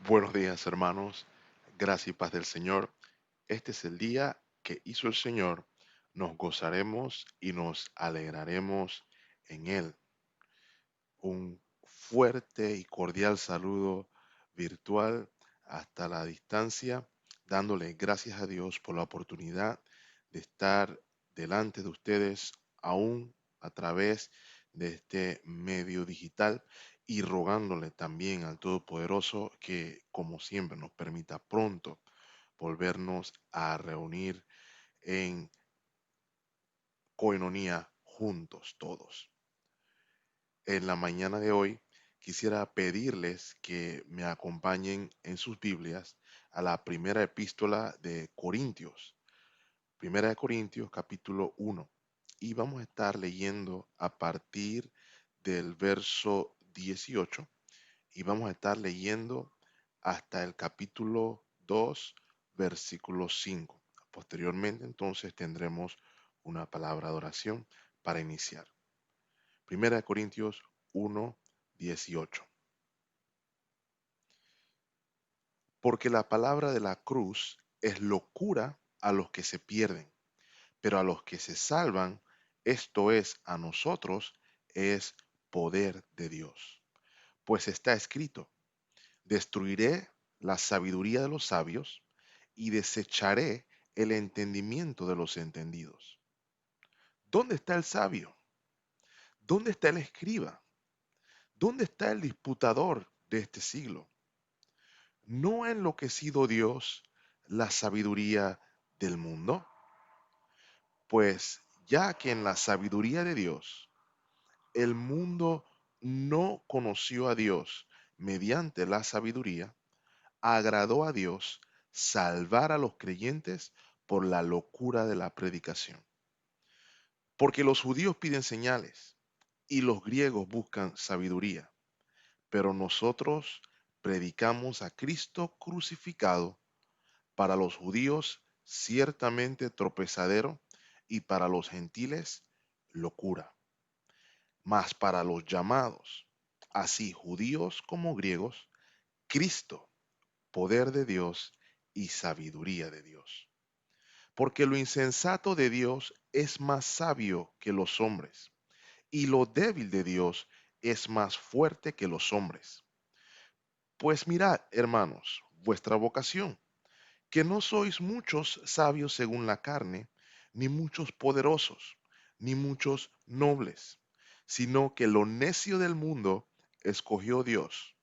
Buenos días, hermanos. Gracia y paz del Señor. Este es el día que hizo el Señor. Nos gozaremos y nos alegraremos en Él. Un fuerte y cordial saludo virtual hasta la distancia, dándole gracias a Dios por la oportunidad de estar delante de ustedes aún a través de este medio digital y rogándole también al Todopoderoso que, como siempre, nos permita pronto volvernos a reunir en coinonía juntos todos. En la mañana de hoy quisiera pedirles que me acompañen en sus Biblias a la primera epístola de Corintios, primera de Corintios capítulo 1. Y vamos a estar leyendo a partir del verso 18 y vamos a estar leyendo hasta el capítulo 2, versículo 5. Posteriormente entonces tendremos una palabra de oración para iniciar. Primera de Corintios 1:18. Porque la palabra de la cruz es locura a los que se pierden, pero a los que se salvan, esto es, a nosotros, es poder de Dios. Pues está escrito, destruiré la sabiduría de los sabios y desecharé el entendimiento de los entendidos. ¿Dónde está el sabio? ¿Dónde está el escriba? ¿Dónde está el disputador de este siglo? ¿No ha enloquecido Dios la sabiduría del mundo? Pues ya que en la sabiduría de Dios el mundo no conoció a Dios mediante la sabiduría, agradó a Dios salvar a los creyentes por la locura de la predicación. Porque los judíos piden señales y los griegos buscan sabiduría, pero nosotros predicamos a Cristo crucificado, para los judíos ciertamente tropezadero y para los gentiles locura. Mas para los llamados, así judíos como griegos, Cristo, poder de Dios y sabiduría de Dios. Porque lo insensato de Dios es más sabio que los hombres, y lo débil de Dios es más fuerte que los hombres. Pues mirad, hermanos, vuestra vocación, que no sois muchos sabios según la carne, ni muchos poderosos, ni muchos nobles, sino que lo necio del mundo escogió Dios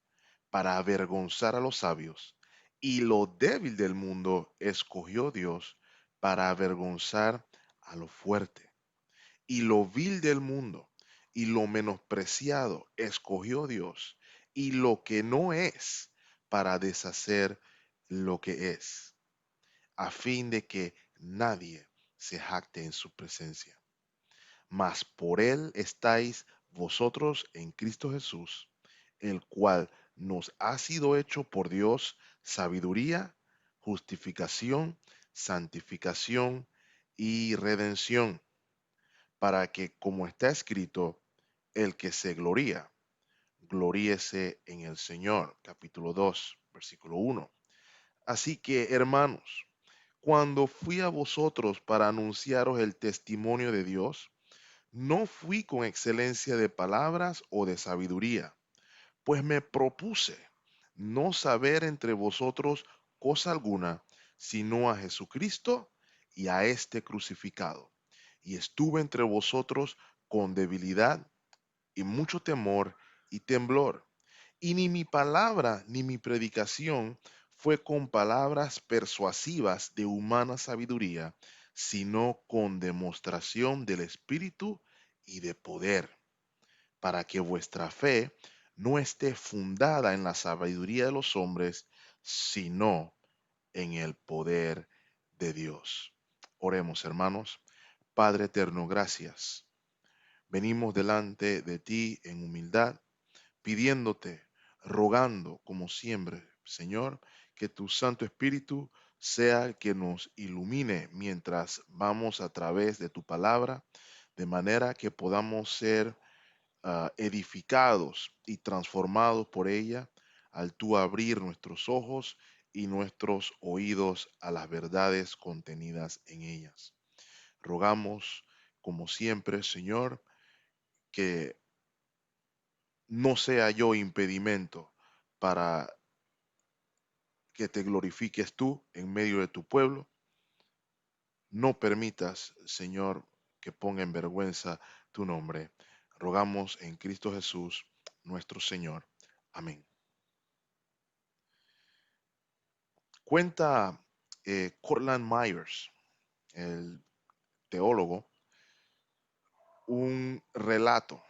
para avergonzar a los sabios, y lo débil del mundo escogió Dios para avergonzar a lo fuerte, y lo vil del mundo y lo menospreciado escogió Dios, y lo que no es para deshacer lo que es, a fin de que nadie se jacte en su presencia. Mas por él estáis vosotros en Cristo Jesús, el cual nos ha sido hecho por Dios sabiduría, justificación, santificación y redención, para que, como está escrito, el que se gloría, gloríese en el Señor. Capítulo 2, versículo 1. Así que, hermanos, cuando fui a vosotros para anunciaros el testimonio de Dios, no fui con excelencia de palabras o de sabiduría, pues me propuse no saber entre vosotros cosa alguna, sino a Jesucristo y a este crucificado. Y estuve entre vosotros con debilidad y mucho temor y temblor. Y ni mi palabra ni mi predicación fue con palabras persuasivas de humana sabiduría, sino con demostración del Espíritu y de poder, para que vuestra fe no esté fundada en la sabiduría de los hombres, sino en el poder de Dios. Oremos, hermanos. Padre eterno, gracias. Venimos delante de ti en humildad, pidiéndote, rogando como siempre, Señor, que tu Santo Espíritu sea el que nos ilumine mientras vamos a través de tu palabra, de manera que podamos ser edificados y transformados por ella al tú abrir nuestros ojos y nuestros oídos a las verdades contenidas en ellas. Rogamos, como siempre, Señor, que no sea yo impedimento para que te glorifiques tú en medio de tu pueblo. No permitas, Señor, que ponga en vergüenza tu nombre. Rogamos en Cristo Jesús, nuestro Señor. Amén. Cuenta Cortland Myers, el teólogo, un relato.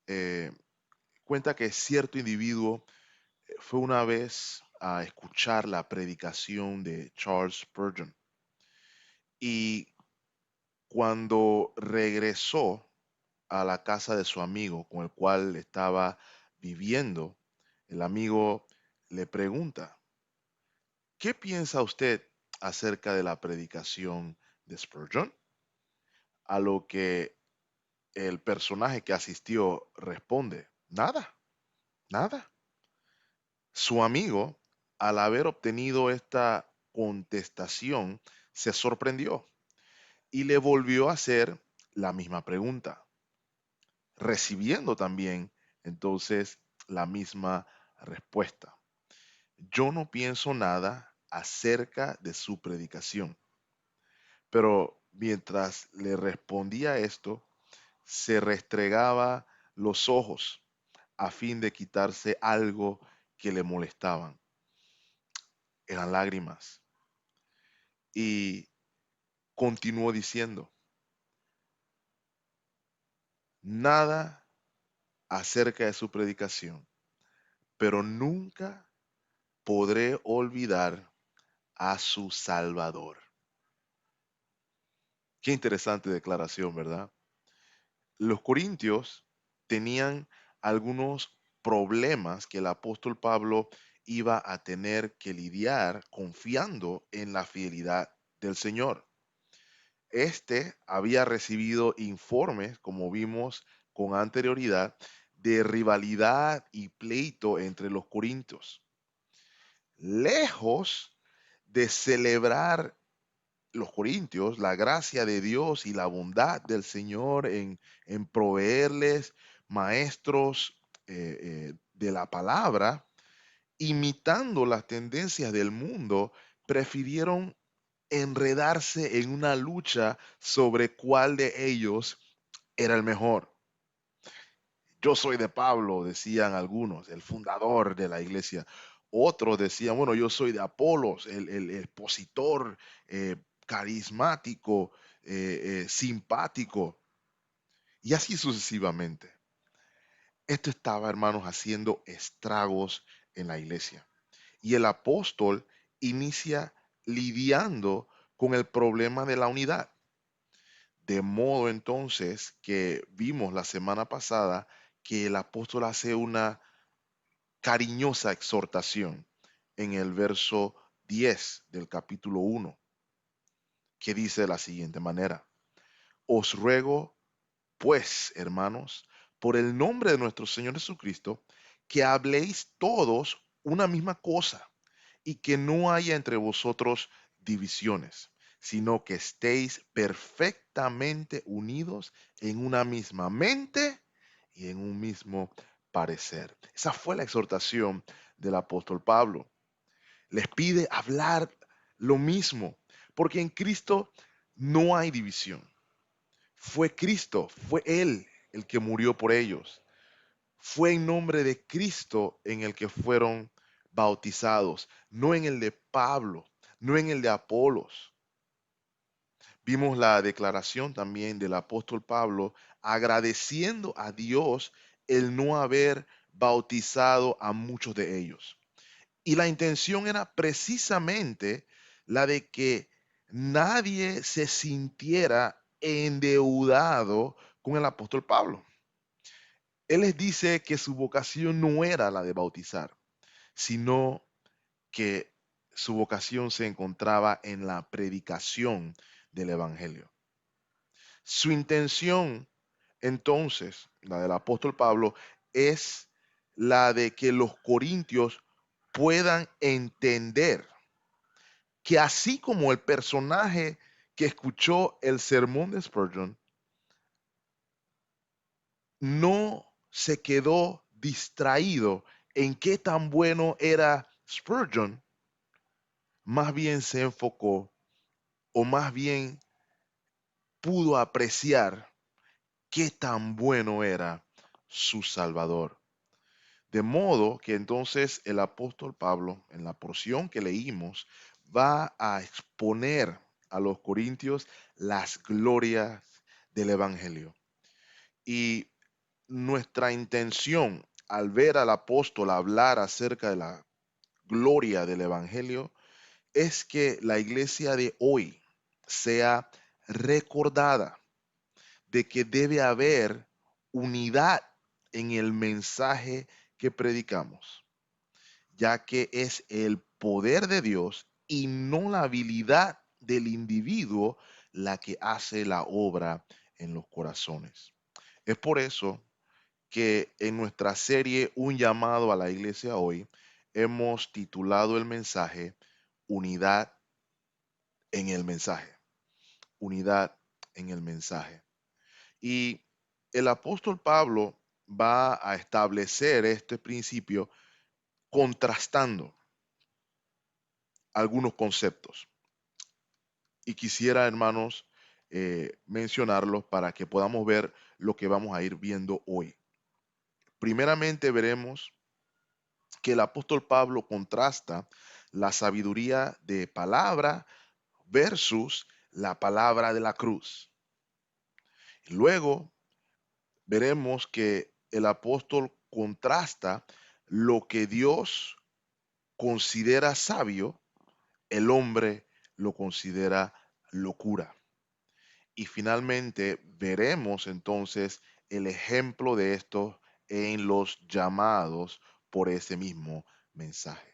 eh, Cuenta que cierto individuo fue una vez a escuchar la predicación de Charles Spurgeon y cuando regresó a la casa de su amigo con el cual estaba viviendo, el amigo le pregunta, ¿qué piensa usted acerca de la predicación de Spurgeon? A lo que el personaje que asistió responde, nada, nada. Su amigo, al haber obtenido esta contestación, se sorprendió y le volvió a hacer la misma pregunta, recibiendo también entonces la misma respuesta. Yo no pienso nada acerca de su predicación, pero mientras le respondía esto, se restregaba los ojos a fin de quitarse algo que le molestaban. Eran lágrimas. Y continuó diciendo, nada acerca de su predicación, pero nunca podré olvidar a su Salvador. Qué interesante declaración, ¿verdad? Los corintios tenían algunos problemas que el apóstol Pablo iba a tener que lidiar confiando en la fidelidad del Señor. Este había recibido informes, como vimos con anterioridad, de rivalidad y pleito entre los corintios. Lejos de celebrar los corintios la gracia de Dios y la bondad del Señor en proveerles maestros de la palabra, imitando las tendencias del mundo, prefirieron enredarse en una lucha sobre cuál de ellos era el mejor. Yo soy de Pablo, decían algunos, el fundador de la iglesia. Otros decían, bueno, yo soy de Apolos, el expositor carismático, simpático, y así sucesivamente. Esto estaba, hermanos, haciendo estragos en la iglesia. Y el apóstol inicia lidiando con el problema de la unidad. De modo entonces que vimos la semana pasada que el apóstol hace una cariñosa exhortación en el verso 10 del capítulo 1, que dice de la siguiente manera, os ruego pues, hermanos, por el nombre de nuestro Señor Jesucristo, que habléis todos una misma cosa y que no haya entre vosotros divisiones, sino que estéis perfectamente unidos en una misma mente y en un mismo parecer. Esa fue la exhortación del apóstol Pablo. Les pide hablar lo mismo, porque en Cristo no hay división. Fue Cristo, fue Él el que murió por ellos. Fue en nombre de Cristo en el que fueron bautizados, no en el de Pablo, no en el de Apolos. Vimos la declaración también del apóstol Pablo agradeciendo a Dios el no haber bautizado a muchos de ellos. Y la intención era precisamente la de que nadie se sintiera endeudado con el apóstol Pablo. Él les dice que su vocación no era la de bautizar, sino que su vocación se encontraba en la predicación del Evangelio. Su intención, entonces, la del apóstol Pablo, es la de que los corintios puedan entender que así como el personaje que escuchó el sermón de Spurgeon no se quedó distraído en qué tan bueno era Spurgeon, más bien se enfocó o más bien pudo apreciar qué tan bueno era su Salvador. De modo que entonces el apóstol Pablo, en la porción que leímos, va a exponer a los corintios las glorias del Evangelio. Y nuestra intención al ver al apóstol hablar acerca de la gloria del Evangelio es que la iglesia de hoy sea recordada de que debe haber unidad en el mensaje que predicamos, ya que es el poder de Dios y no la habilidad del individuo la que hace la obra en los corazones. Es por eso que en nuestra serie Un llamado a la iglesia hoy hemos titulado el mensaje Unidad en el mensaje. Unidad en el mensaje. Y el apóstol Pablo va a establecer este principio contrastando algunos conceptos. Y quisiera, hermanos, mencionarlos para que podamos ver lo que vamos a ir viendo hoy. Primeramente veremos que el apóstol Pablo contrasta la sabiduría de palabra versus la palabra de la cruz. Luego veremos que el apóstol contrasta lo que Dios considera sabio, el hombre lo considera locura. Y finalmente veremos entonces el ejemplo de esto en los llamados por ese mismo mensaje.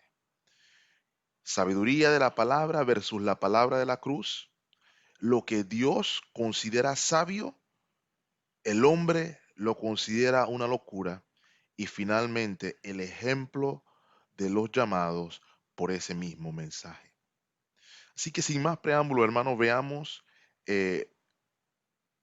Sabiduría de la palabra versus la palabra de la cruz. Lo que Dios considera sabio, el hombre lo considera una locura. Y finalmente el ejemplo de los llamados por ese mismo mensaje. Así que sin más preámbulo, hermanos, veamos eh,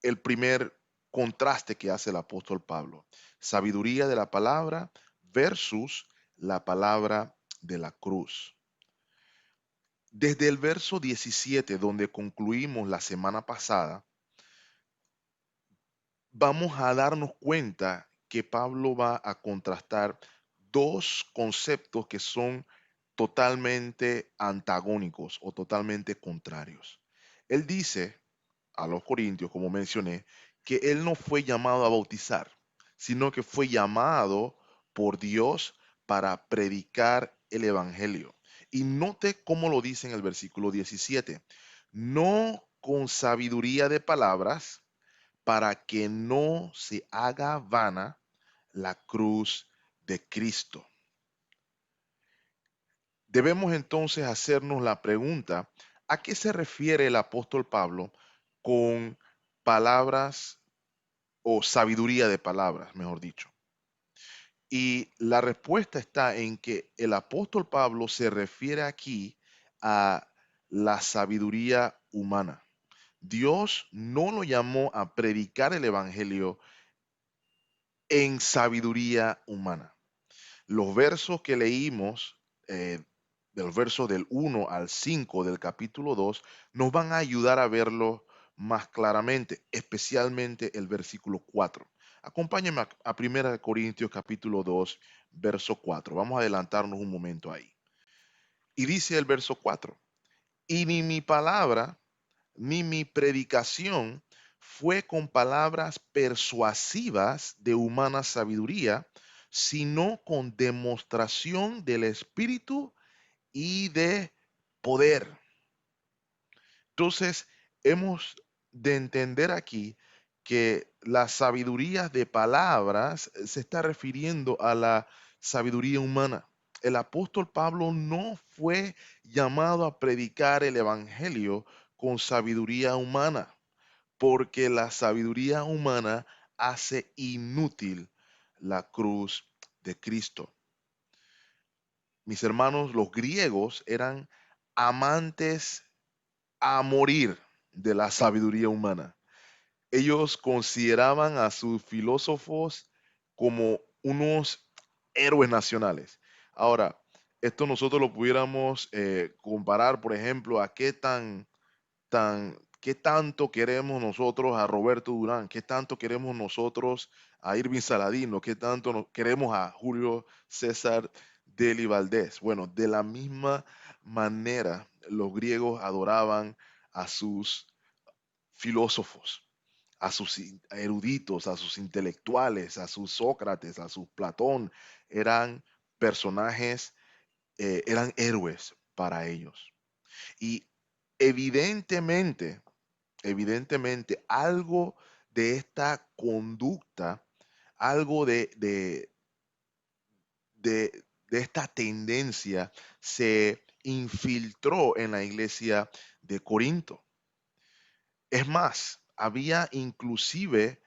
el primer contraste que hace el apóstol Pablo. Sabiduría de la palabra versus la palabra de la cruz. Desde el verso 17, donde concluimos la semana pasada, vamos a darnos cuenta que Pablo va a contrastar dos conceptos que son totalmente antagónicos o totalmente contrarios. Él dice a los corintios, como mencioné, que él no fue llamado a bautizar, sino que fue llamado por Dios para predicar el evangelio. Y note cómo lo dice en el versículo 17, no con sabiduría de palabras, para que no se haga vana la cruz de Cristo. Debemos entonces hacernos la pregunta, ¿a qué se refiere el apóstol Pablo con palabras o sabiduría de palabras, mejor dicho? Y la respuesta está en que el apóstol Pablo se refiere aquí a la sabiduría humana. Dios no lo llamó a predicar el evangelio en sabiduría humana. Los versos que leímos, de los versos del 1 al 5 del capítulo 2, nos van a ayudar a verlo más claramente, especialmente el versículo 4. Acompáñenme a 1 Corintios capítulo 2, verso 4. Vamos a adelantarnos un momento ahí. Y dice el verso 4, y ni mi palabra ni mi predicación fue con palabras persuasivas de humana sabiduría, sino con demostración del Espíritu y de poder. Entonces, hemos de entender aquí que la sabiduría de palabras se está refiriendo a la sabiduría humana. El apóstol Pablo no fue llamado a predicar el evangelio con sabiduría humana, porque la sabiduría humana hace inútil la cruz de Cristo. Mis hermanos, los griegos eran amantes a morir de la sabiduría humana. Ellos consideraban a sus filósofos como unos héroes nacionales. Ahora, esto nosotros lo pudiéramos comparar, por ejemplo, a qué tanto queremos nosotros a Roberto Durán, qué tanto queremos nosotros a Irving Saladino, qué tanto queremos a Julio César Deli Valdés. Bueno, de la misma manera, los griegos adoraban a sus filósofos, a sus eruditos, a sus intelectuales, a sus Sócrates, a sus Platón. Eran personajes, eran héroes para ellos. Y evidentemente, evidentemente, algo de esta conducta, algo de esta tendencia se infiltró en la iglesia de Corinto. Es más, había inclusive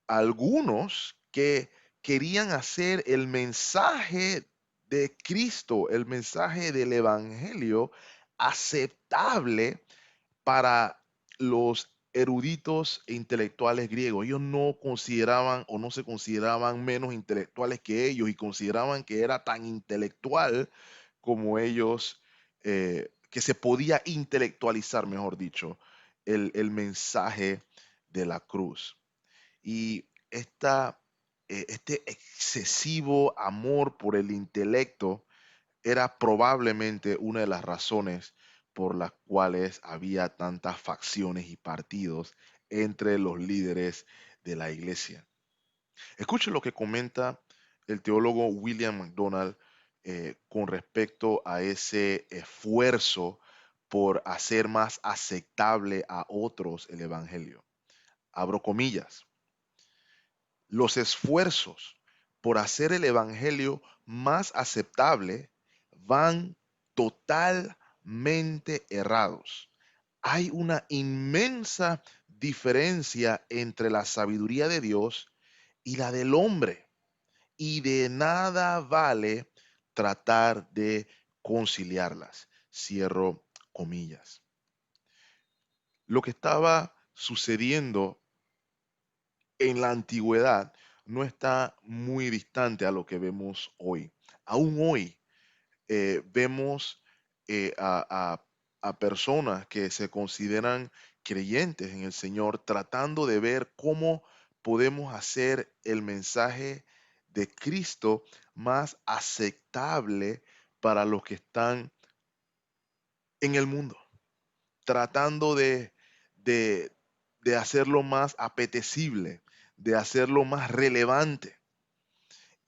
algunos que querían hacer el mensaje de Cristo, el mensaje del Evangelio, aceptable para los eruditos e intelectuales griegos. Ellos no consideraban o no se consideraban menos intelectuales que ellos y consideraban que era tan intelectual como ellos, que se podía intelectualizar, mejor dicho, el mensaje de la cruz. Y este excesivo amor por el intelecto era probablemente una de las razones por las cuales había tantas facciones y partidos entre los líderes de la iglesia. Escuche lo que comenta el teólogo William MacDonald con respecto a ese esfuerzo por hacer más aceptable a otros el Evangelio. Abro comillas. Los esfuerzos por hacer el Evangelio más aceptable van totalmente errados. Hay una inmensa diferencia entre la sabiduría de Dios y la del hombre, y de nada vale tratar de conciliarlas. Cierro comillas. Lo que estaba sucediendo en la antigüedad no está muy distante a lo que vemos hoy. Aún hoy vemos a personas que se consideran creyentes en el Señor tratando de ver cómo podemos hacer el mensaje de Cristo más aceptable para los que están en el mundo, tratando de, de hacerlo más apetecible, de hacerlo más relevante.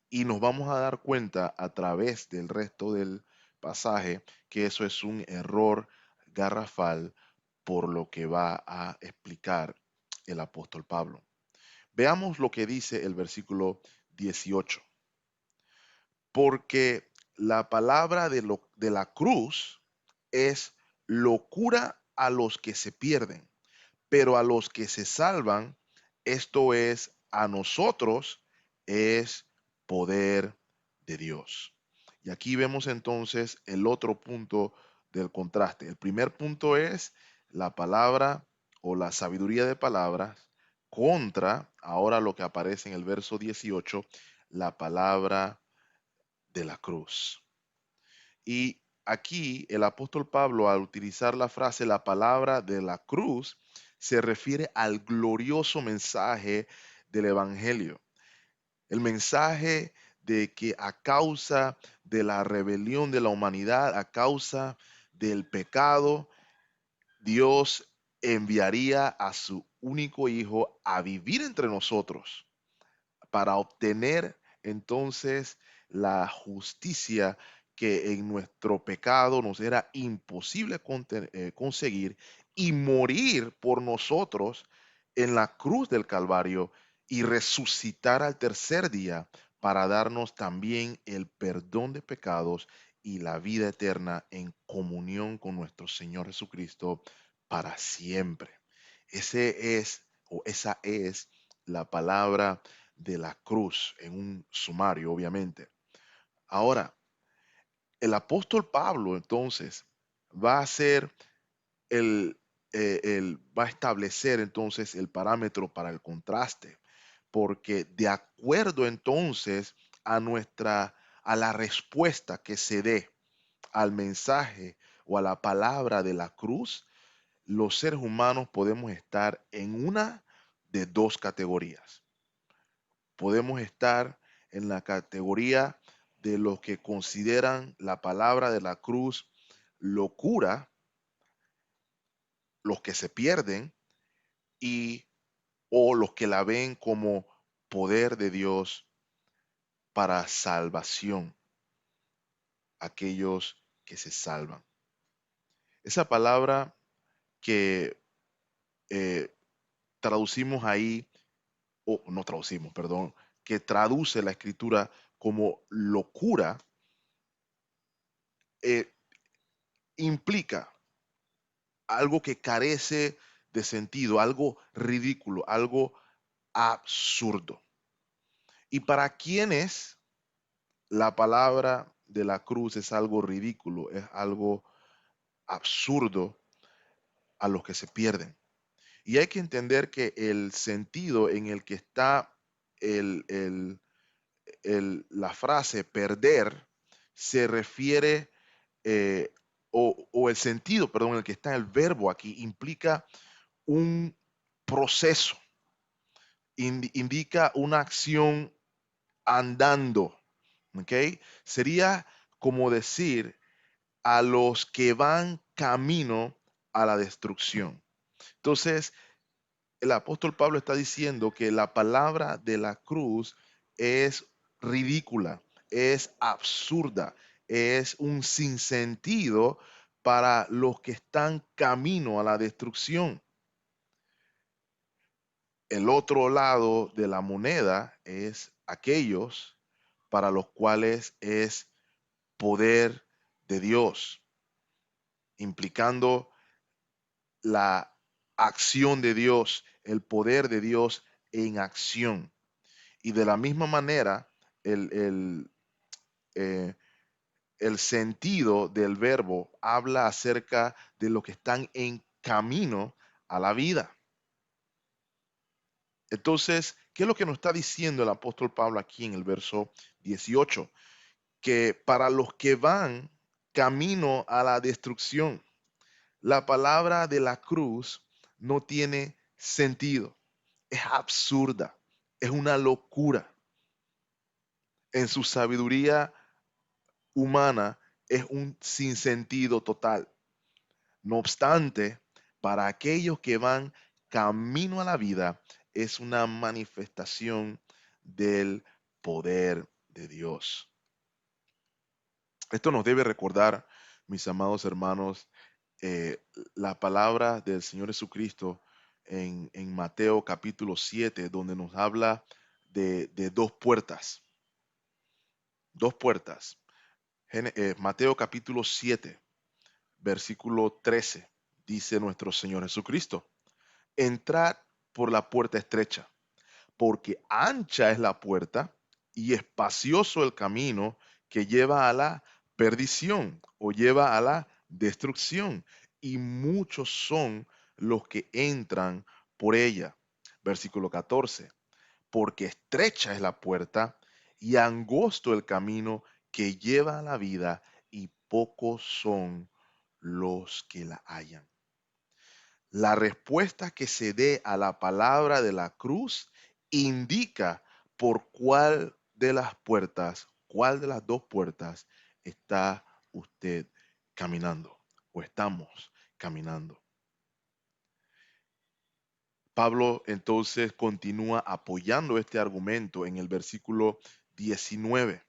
Y nos vamos a dar cuenta a través del resto del pasaje que eso es un error garrafal por lo que va a explicar el apóstol Pablo. Veamos lo que dice el versículo 18. Porque la palabra de la cruz es locura a los que se pierden, pero a los que se salvan, esto es, a nosotros, es poder de Dios. Y aquí vemos entonces el otro punto del contraste. El primer punto es la palabra o la sabiduría de palabras contra, ahora lo que aparece en el verso 18, la palabra de la cruz. Y aquí el apóstol Pablo, al utilizar la frase la palabra de la cruz, se refiere al glorioso mensaje del Evangelio. El mensaje de que a causa de la rebelión de la humanidad, a causa del pecado, Dios enviaría a su único hijo a vivir entre nosotros para obtener entonces la justicia que en nuestro pecado nos era imposible conseguir y morir por nosotros en la cruz del Calvario y resucitar al tercer día para darnos también el perdón de pecados y la vida eterna en comunión con nuestro Señor Jesucristo para siempre. Ese es o esa es la palabra de la cruz en un sumario, obviamente. Ahora, el apóstol Pablo entonces va a hacer va a establecer entonces el parámetro para el contraste, porque de acuerdo entonces a a la respuesta que se dé al mensaje o a la palabra de la cruz, los seres humanos podemos estar en una de dos categorías. Podemos estar en la categoría de los que consideran la palabra de la cruz locura, los que se pierden, y o los que la ven como poder de Dios para salvación, aquellos que se salvan. Esa palabra que eh, traducimos ahí, o no traducimos, perdón, que traduce la escritura como locura, eh, implica algo que carece de sentido, algo ridículo, algo absurdo. Y para quienes la palabra de la cruz es algo ridículo, es algo absurdo a los que se pierden. Y hay que entender que el sentido en el que está el, el, la frase perder se refiere, eh, o el sentido, perdón, en el que está el verbo aquí implica un proceso, indica una acción andando, ¿ok? Sería como decir a los que van camino a la destrucción. Entonces, el apóstol Pablo está diciendo que la palabra de la cruz es ridícula, es absurda, es un sinsentido para los que están camino a la destrucción. El otro lado de la moneda es aquellos para los cuales es poder de Dios, implicando la acción de Dios, el poder de Dios en acción. Y de la misma manera, el, el, eh, el sentido del verbo habla acerca de los que están en camino a la vida. Entonces, ¿qué es lo que nos está diciendo el apóstol Pablo aquí en el verso 18? Que para los que van camino a la destrucción, la palabra de la cruz no tiene sentido, es absurda, es una locura. En su sabiduría humana es un sinsentido total. No obstante, para aquellos que van camino a la vida, es una manifestación del poder de Dios. Esto nos debe recordar, mis amados hermanos, eh, la palabra del Señor Jesucristo en Mateo capítulo 7, donde nos habla de dos puertas. Dos puertas. Mateo capítulo 7, versículo 13, dice nuestro Señor Jesucristo: entrad por la puerta estrecha, porque ancha es la puerta y espacioso el camino que lleva a la perdición o lleva a la destrucción, y muchos son los que entran por ella. Versículo 14, porque estrecha es la puerta y angosto el camino que lleva a la vida, y pocos son los que la hallan. La respuesta que se dé a la palabra de la cruz indica por cuál de las dos puertas está usted caminando o estamos caminando. Pablo entonces continúa apoyando este argumento en el versículo 19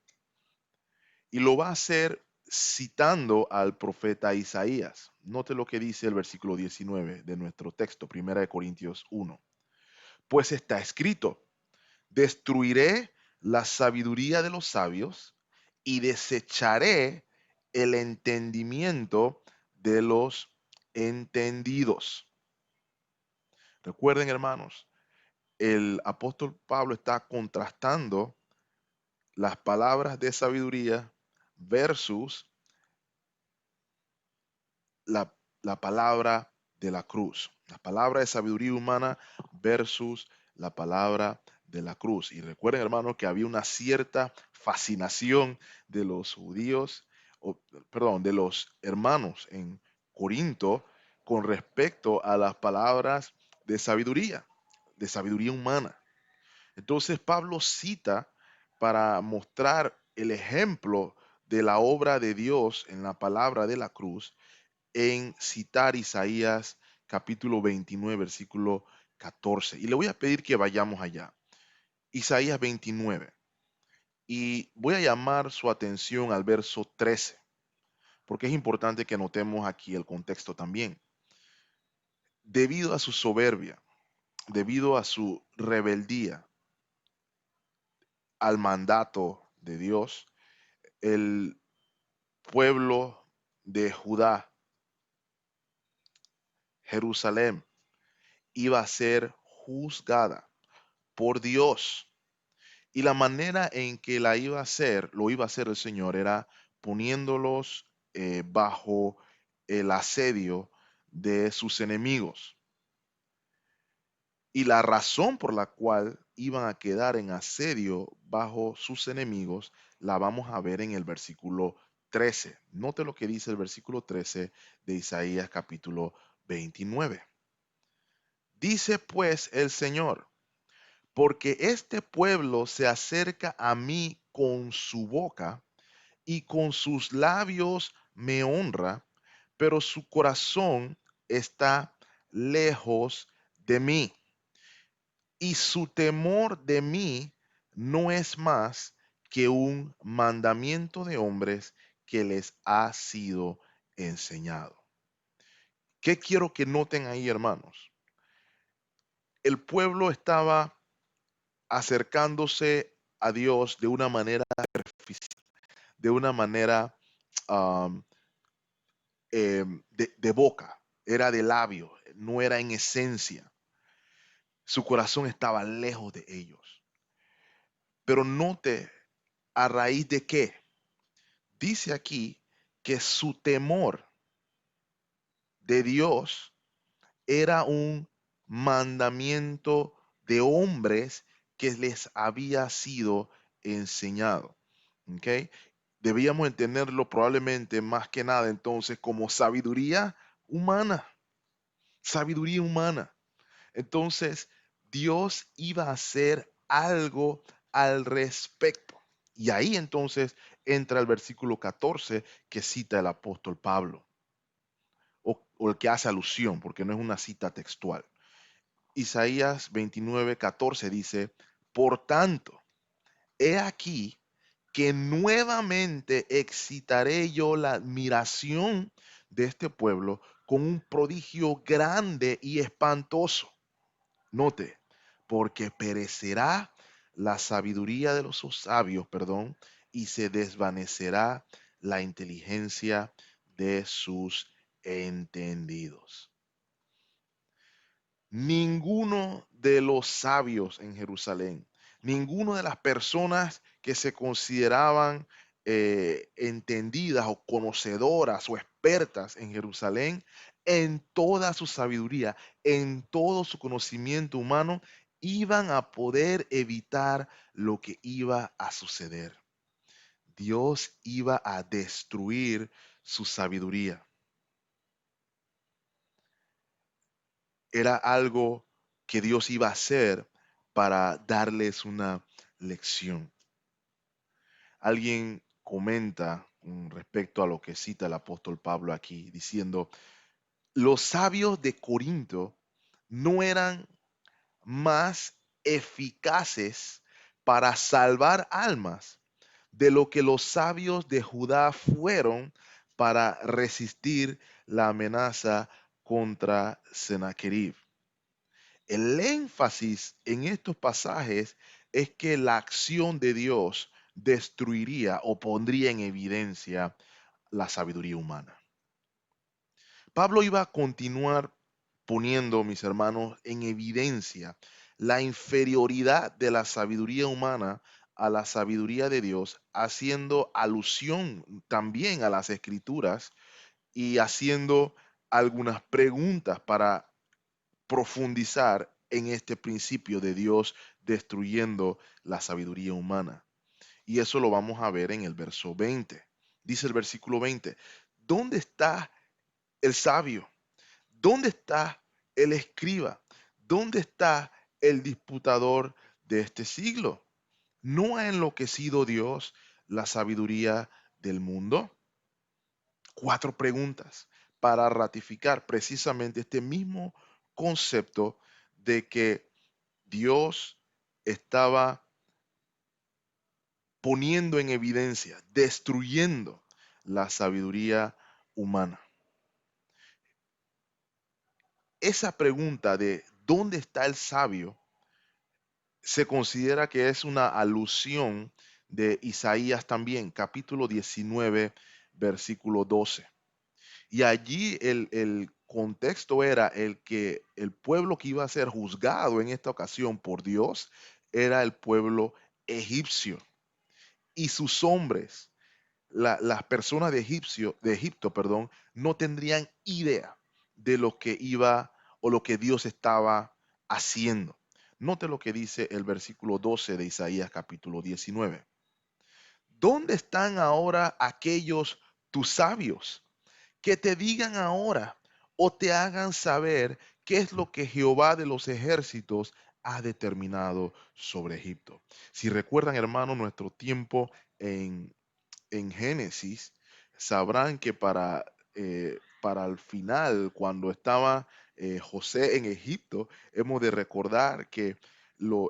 y lo va a hacer citando al profeta Isaías. Note lo que dice el versículo 19 de nuestro texto, 1 Corintios 1. Pues está escrito: destruiré la sabiduría de los sabios y desecharé el entendimiento de los entendidos. Recuerden, hermanos, el apóstol Pablo está contrastando las palabras de sabiduría versus la, la palabra de la cruz. La palabra de sabiduría humana versus la palabra de la cruz. Y recuerden, hermanos, que había una cierta fascinación de los judíos, perdón, de los hermanos en Corinto con respecto a las palabras de sabiduría humana. Entonces Pablo cita para mostrar el ejemplo de la obra de Dios en la palabra de la cruz en citar Isaías capítulo 29, versículo 14. Y le voy a pedir que vayamos allá. Isaías 29. Y voy a llamar su atención al verso 13, porque es importante que notemos aquí el contexto también. Debido a su soberbia, debido a su rebeldía al mandato de Dios, el pueblo de Judá, Jerusalén, iba a ser juzgada por Dios. Y la manera en que la iba a hacer, lo iba a hacer el Señor, era poniéndolos bajo el asedio de sus enemigos. Y la razón por la cual iban a quedar en asedio bajo sus enemigos, la vamos a ver en el versículo 13. Note lo que dice el versículo 13 de Isaías capítulo 29. Dice pues el Señor: porque este pueblo se acerca a mí con su boca y con sus labios me honra, pero su corazón está lejos de mí, y su temor de mí no es más que un mandamiento de hombres que les ha sido enseñado. ¿Qué quiero que noten ahí, hermanos? El pueblo estaba acercándose a Dios de una manera de una manera um, de boca, era de labio, no era en esencia. Su corazón estaba lejos de ellos. Pero note a raíz de qué. Dice aquí que su temor de Dios era un mandamiento de hombres que les había sido enseñado. ¿Ok? Debíamos entenderlo probablemente más que nada entonces como sabiduría humana, sabiduría humana. Entonces, Dios iba a hacer algo al respecto. Y ahí entonces entra el versículo 14 que cita el apóstol Pablo, o el que hace alusión, porque no es una cita textual. Isaías 29:14 dice: por tanto, he aquí que nuevamente excitaré yo la admiración de este pueblo con un prodigio grande y espantoso. Note, porque perecerá la sabiduría de los sabios, perdón, y se desvanecerá la inteligencia de sus entendidos. Ninguno de los sabios en Jerusalén, ninguno de las personas que se consideraban entendidas o conocedoras o expertas en Jerusalén, en toda su sabiduría, en todo su conocimiento humano, iban a poder evitar lo que iba a suceder. Dios iba a destruir su sabiduría. Era algo que Dios iba a hacer para darles una lección. Alguien comenta respecto a lo que cita el apóstol Pablo aquí, diciendo: los sabios de Corinto no eran más eficaces para salvar almas de lo que los sabios de Judá fueron para resistir la amenaza contra Sennacherib. El énfasis en estos pasajes es que la acción de Dios destruiría o pondría en evidencia la sabiduría humana. Pablo iba a continuar poniendo, mis hermanos, en evidencia la inferioridad de la sabiduría humana a la sabiduría de Dios, haciendo alusión también a las escrituras y haciendo algunas preguntas para profundizar en este principio de Dios destruyendo la sabiduría humana. Y eso lo vamos a ver en el verso 20. Dice el versículo 20, ¿dónde está el sabio? ¿Dónde está el escriba? ¿Dónde está el disputador de este siglo? ¿No ha enloquecido Dios la sabiduría del mundo? Cuatro preguntas para ratificar precisamente este mismo concepto de que Dios estaba poniendo en evidencia, destruyendo la sabiduría humana. Esa pregunta de ¿dónde está el sabio? Se considera que es una alusión de Isaías también, capítulo 19, versículo 12. Y allí el contexto era el que el pueblo que iba a ser juzgado en esta ocasión por Dios era el pueblo egipcio. Y sus hombres, las personas de Egipto, perdón, no tendrían idea de lo que iba o lo que Dios estaba haciendo. Note lo que dice el versículo 12 de Isaías capítulo 19. ¿Dónde están ahora aquellos tus sabios que te digan ahora o te hagan saber qué es lo que Jehová de los ejércitos ha determinado sobre Egipto? Si recuerdan, hermano, nuestro tiempo en Génesis, sabrán que para el final, cuando estaba José en Egipto, hemos de recordar que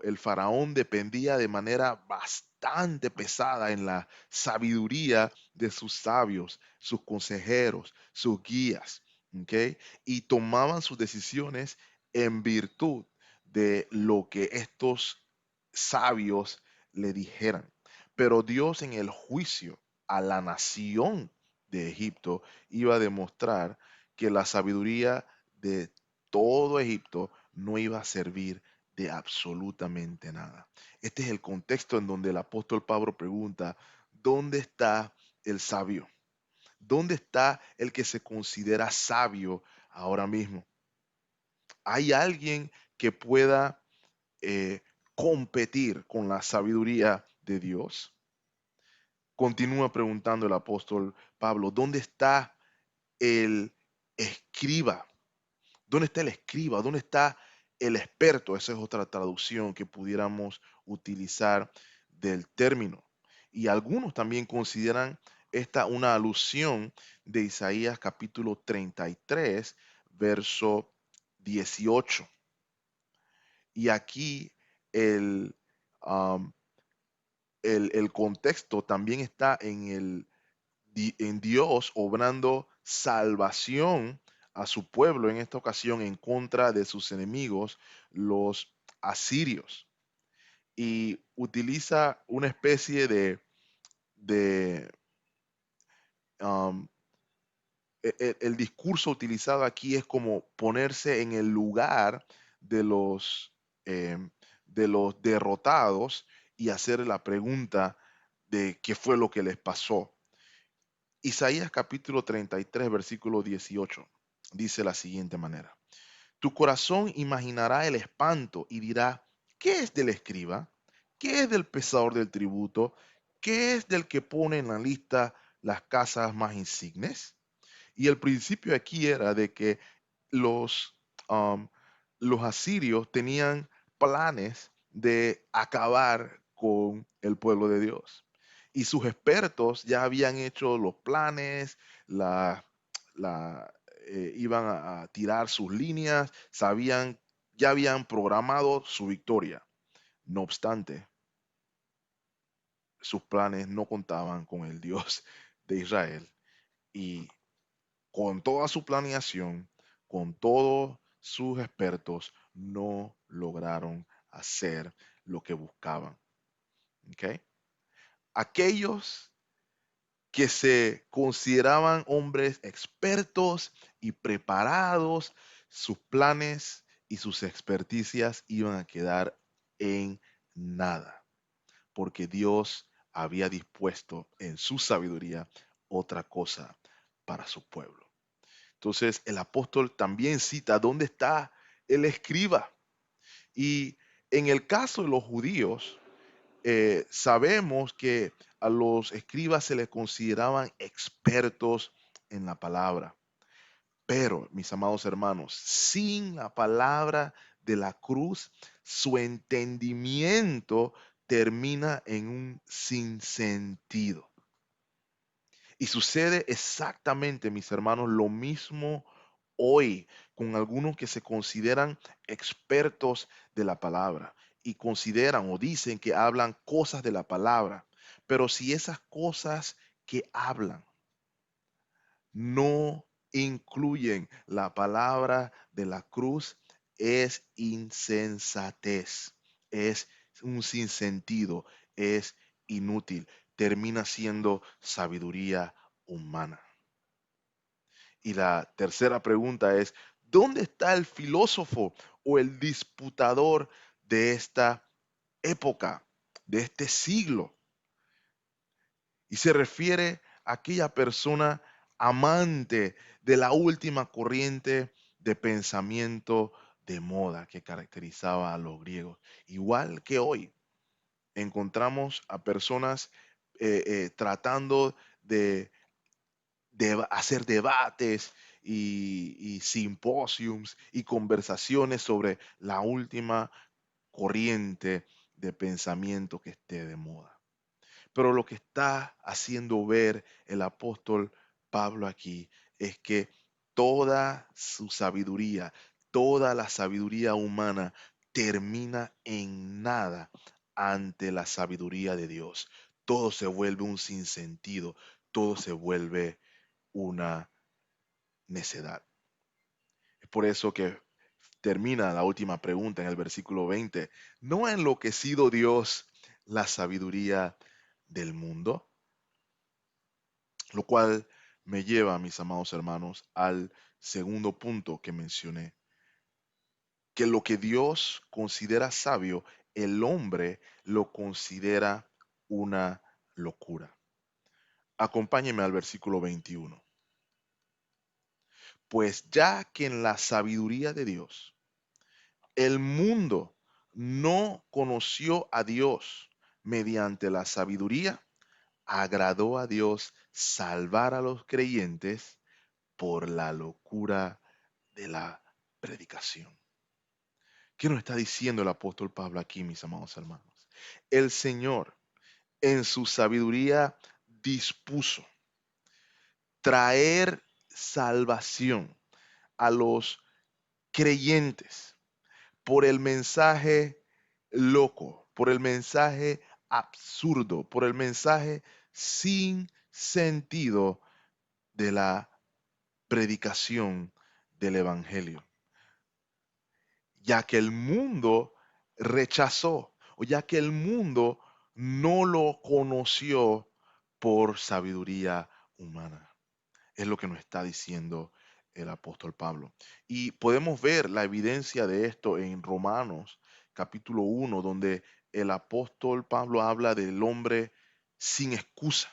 el faraón dependía de manera bastante pesada en la sabiduría de sus sabios, sus consejeros, sus guías, ¿ok? Y tomaban sus decisiones en virtud de lo que estos sabios le dijeran. Pero Dios en el juicio a la nación de Egipto iba a demostrar que la sabiduría de todo Egipto no iba a servir de absolutamente nada. Este es el contexto en donde el apóstol Pablo pregunta, ¿dónde está el sabio? ¿Dónde está el que se considera sabio ahora mismo? ¿Hay alguien que pueda eh, competir con la sabiduría de Dios? Continúa preguntando el apóstol Pablo, ¿dónde está el escriba? ¿Dónde está el escriba? ¿Dónde está el experto? Esa es otra traducción que pudiéramos utilizar del término. Y algunos también consideran esta una alusión de Isaías capítulo 33, verso 18. Y aquí el, um, el contexto también está en Dios obrando salvación a su pueblo en esta ocasión en contra de sus enemigos, los asirios. Y utiliza una especie de um, el discurso utilizado aquí es como ponerse en el lugar de em, de los derrotados y hacer la pregunta de qué fue lo que les pasó. Isaías capítulo 33, versículo 18, dice de la siguiente manera. Tu corazón imaginará el espanto y dirá, ¿qué es del escriba? ¿Qué es del pesador del tributo? ¿Qué es del que pone en la lista las casas más insignes? Y el principio aquí era de que los, um, los asirios tenían planes de acabar con el pueblo de Dios. Y sus expertos ya habían hecho los planes, la, iban a tirar sus líneas, sabían, ya habían programado su victoria. No obstante, sus planes no contaban con el Dios de Israel. Y con toda su planeación, con todos sus expertos, no lograron hacer lo que buscaban. ¿Ok? Aquellos que se consideraban hombres expertos y preparados, sus planes y sus experticias iban a quedar en nada. porque Dios había dispuesto en su sabiduría otra cosa para su pueblo. Entonces el apóstol también cita dónde está el escriba. Y en el caso de los judíos, sabemos que a los escribas se les consideraban expertos en la palabra. Pero, mis amados hermanos, sin la palabra de la cruz, su entendimiento termina en un sinsentido. Y sucede exactamente, mis hermanos, lo mismo hoy con algunos que se consideran expertos de la palabra y consideran o dicen que hablan cosas de la palabra. Pero si esas cosas que hablan no incluyen la palabra de la cruz, es insensatez, es un sinsentido, es inútil, termina siendo sabiduría humana. Y la tercera pregunta es, ¿dónde está el filósofo o el disputador de esta época, de este siglo? Y se refiere a aquella persona amante de la última corriente de pensamiento de moda que caracterizaba a los griegos. Igual que hoy, encontramos a personas tratando de hacer debates y simposiums y conversaciones sobre la última corriente de pensamiento que esté de moda. Pero lo que está haciendo ver el apóstol Pablo aquí es que toda su sabiduría, toda la sabiduría humana termina en nada ante la sabiduría de Dios. Todo se vuelve un sinsentido, todo se vuelve una necedad. Es por eso que termina la última pregunta en el versículo 20. ¿No ha enloquecido Dios la sabiduría del mundo? Lo cual me lleva, mis amados hermanos, al segundo punto que mencioné, que lo que Dios considera sabio, el hombre lo considera una locura. Acompáñeme al versículo 21. Pues ya que en la sabiduría de Dios, el mundo no conoció a Dios mediante la sabiduría, agradó a Dios salvar a los creyentes por la locura de la predicación. ¿Qué nos está diciendo el apóstol Pablo aquí, mis amados hermanos? El Señor, en su sabiduría, dispuso traer salvación a los creyentes por el mensaje loco, por el mensaje absurdo, por el mensaje sin sentido de la predicación del Evangelio, ya que el mundo rechazó o ya que el mundo no lo conoció por sabiduría humana. Es lo que nos está diciendo el apóstol Pablo. Y podemos ver la evidencia de esto en Romanos capítulo 1, donde el apóstol Pablo habla del hombre sin excusa.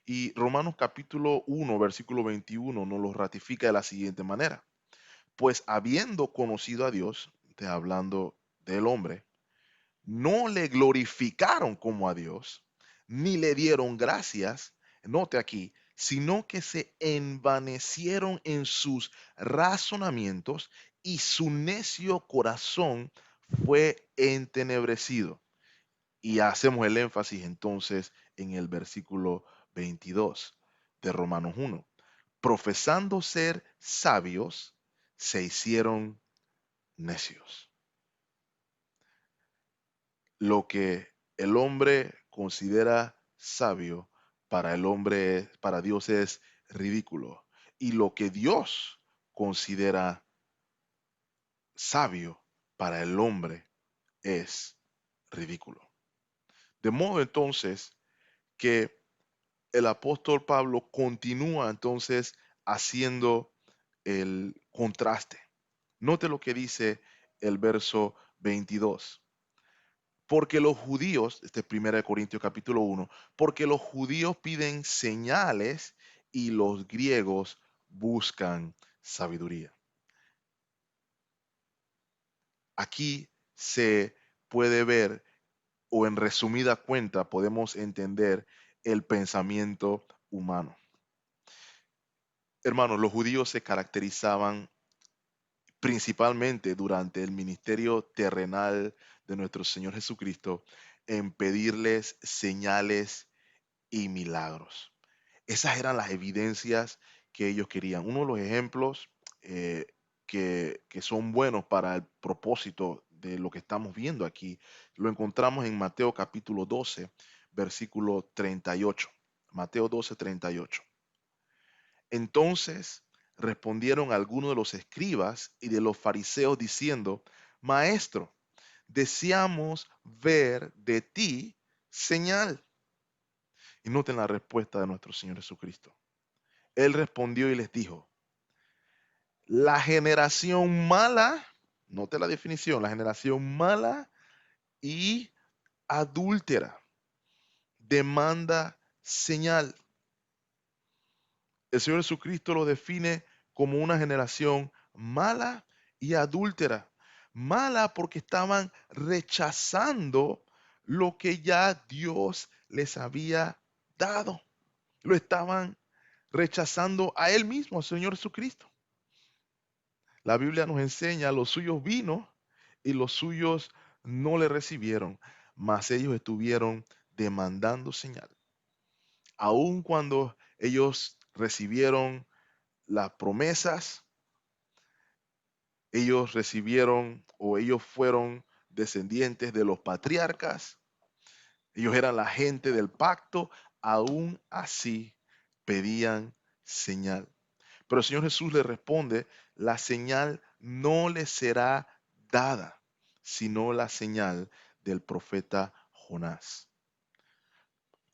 Y Romanos capítulo 1, versículo 21 nos lo ratifica de la siguiente manera. Pues habiendo conocido a Dios, hablando del hombre, no le glorificaron como a Dios, ni le dieron gracias, note aquí, sino que se envanecieron en sus razonamientos y su necio corazón fue entenebrecido. Y hacemos el énfasis entonces en el versículo 22 de Romanos 1. Profesando ser sabios, se hicieron necios. Lo que el hombre considera sabio, para el hombre, para Dios es ridículo. Y lo que Dios considera sabio, para el hombre es ridículo. De modo entonces que el apóstol Pablo continúa entonces haciendo el contraste. Note lo que dice el verso 22. Porque los judíos, este es 1 Corintios capítulo 1, porque los judíos piden señales y los griegos buscan sabiduría. Aquí se puede ver, o en resumida cuenta, podemos entender el pensamiento humano. Hermanos, los judíos se caracterizaban principalmente durante el ministerio terrenal de nuestro Señor Jesucristo en pedirles señales y milagros. Esas eran las evidencias que ellos querían. Uno de los ejemplos eh, que son buenos para el propósito de lo que estamos viendo aquí, lo encontramos en Mateo capítulo 12, versículo 38. Mateo 12, 38. Entonces respondieron algunos de los escribas y de los fariseos diciendo, Maestro, deseamos ver de ti señal. Y noten la respuesta de nuestro Señor Jesucristo. Él respondió y les dijo, la generación mala, note la definición, la generación mala y adúltera demanda señal. El Señor Jesucristo lo define como una generación mala y adúltera. Mala porque estaban rechazando lo que ya Dios les había dado. Lo estaban rechazando a Él mismo, al Señor Jesucristo. La Biblia nos enseña, los suyos vino y los suyos no le recibieron, mas ellos estuvieron demandando señal. Aun cuando ellos recibieron las promesas, ellos recibieron o ellos fueron descendientes de los patriarcas, ellos eran la gente del pacto, aún así pedían señal. Pero el Señor Jesús le responde, la señal no les será dada, sino la señal del profeta Jonás.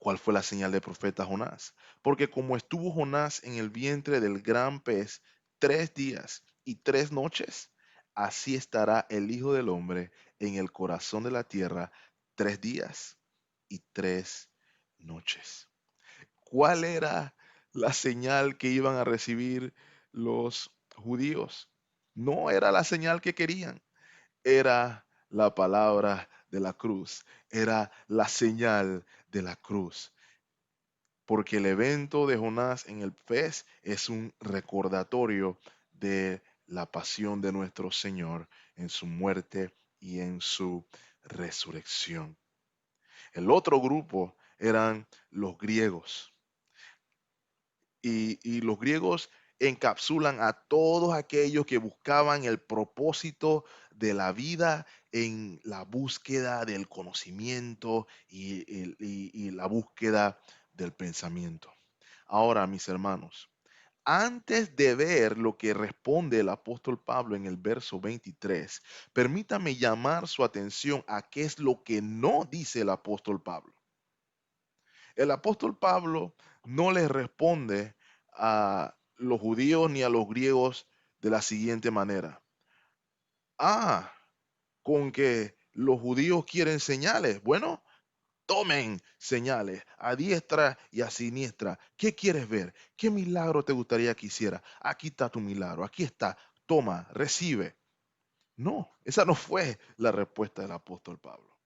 ¿Cuál fue la señal del profeta Jonás? Porque como estuvo Jonás en el vientre del gran pez 3 días y 3 noches, así estará el Hijo del Hombre en el corazón de la tierra 3 días y 3 noches. ¿Cuál era la señal que iban a recibir los judíos? No era la señal que querían, era la palabra de la cruz, era la señal de la cruz. Porque el evento de Jonás en el pez es un recordatorio de la pasión de nuestro Señor en su muerte y en su resurrección. El otro grupo eran los griegos. Y los griegos encapsulan a todos aquellos que buscaban el propósito de la vida en la búsqueda del conocimiento y la búsqueda del pensamiento. Ahora, mis hermanos, antes de ver lo que responde el apóstol Pablo en el verso 23, permítame llamar su atención a qué es lo que no dice el apóstol Pablo. El apóstol Pablo no les responde a los judíos ni a los griegos de la siguiente manera. Ah, con que los judíos quieren señales. Bueno, tomen señales a diestra y a siniestra. ¿Qué quieres ver? ¿Qué milagro te gustaría que hiciera? Aquí está tu milagro, aquí está. Toma, recibe. No, esa no fue la respuesta del apóstol Pablo.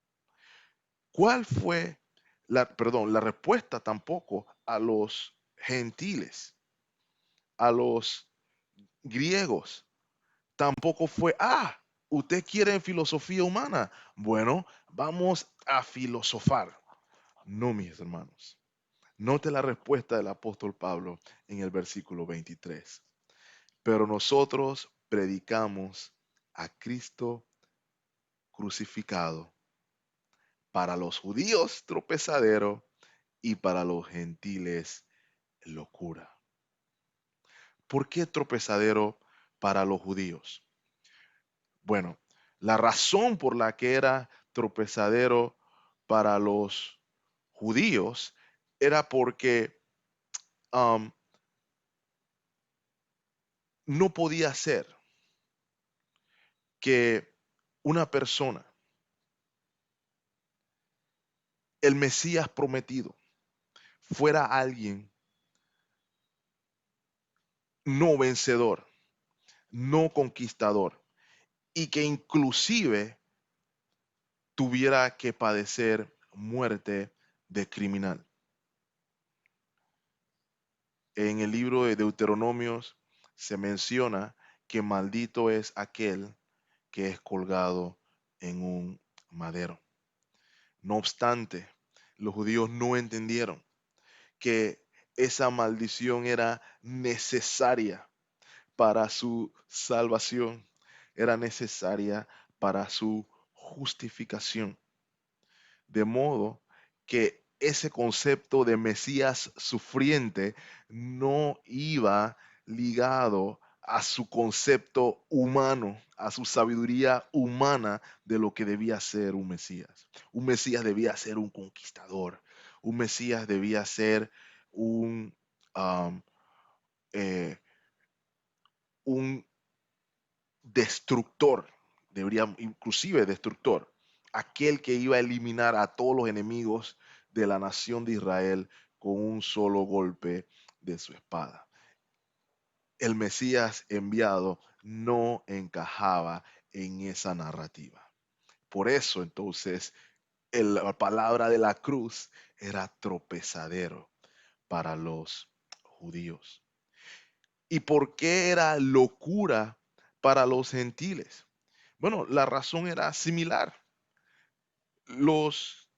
¿Cuál fue la respuesta tampoco a los gentiles, a los griegos? Tampoco fue, usted quiere filosofía humana. Bueno, vamos a filosofar. No, mis hermanos. Note la respuesta del apóstol Pablo en el versículo 23. Pero nosotros predicamos a Cristo crucificado, para los judíos tropezadero y para los gentiles locura. ¿Por qué tropezadero para los judíos? Bueno, la razón por la que era tropezadero para los judíos era porque um, no podía ser que una persona el Mesías prometido fuera alguien no vencedor, no conquistador, y que inclusive tuviera que padecer muerte de criminal. En el libro de Deuteronomios se menciona que maldito es aquel que es colgado en un madero. No obstante, los judíos no entendieron que esa maldición era necesaria para su salvación, era necesaria para su justificación. De modo que ese concepto de Mesías sufriente no iba ligado a su concepto humano, a su sabiduría humana de lo que debía ser un Mesías. Un Mesías debía ser un conquistador, un Mesías debía ser un, um, eh, un destructor, debería inclusive destructor, aquel que iba a eliminar a todos los enemigos de la nación de Israel con un solo golpe de su espada. El Mesías enviado no encajaba en esa narrativa. Por eso entonces la palabra de la cruz era tropezadero para los judíos. ¿Y por qué era locura para los gentiles? Bueno, la razón era similar. Los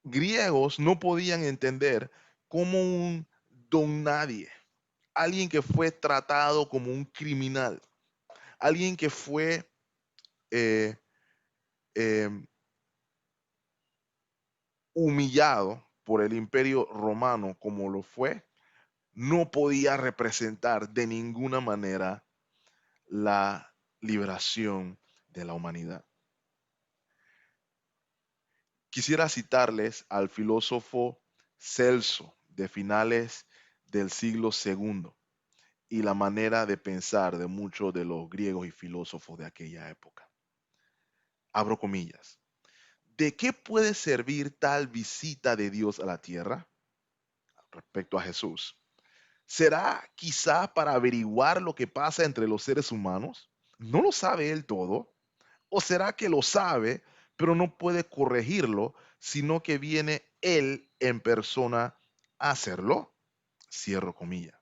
griegos no podían entender cómo un don nadie, alguien que fue tratado como un criminal, alguien que fue eh, eh, humillado por el imperio romano como lo fue, no podía representar de ninguna manera la liberación de la humanidad. Quisiera citarles al filósofo Celso de finales del siglo segundo y la manera de pensar de muchos de los griegos y filósofos de aquella época. Abro comillas. ¿De qué puede servir tal visita de Dios a la tierra? Respecto a Jesús. ¿Será quizá para averiguar lo que pasa entre los seres humanos? ¿No lo sabe él todo? ¿O será que lo sabe, pero no puede corregirlo, sino que viene él en persona a hacerlo? Cierro comillas.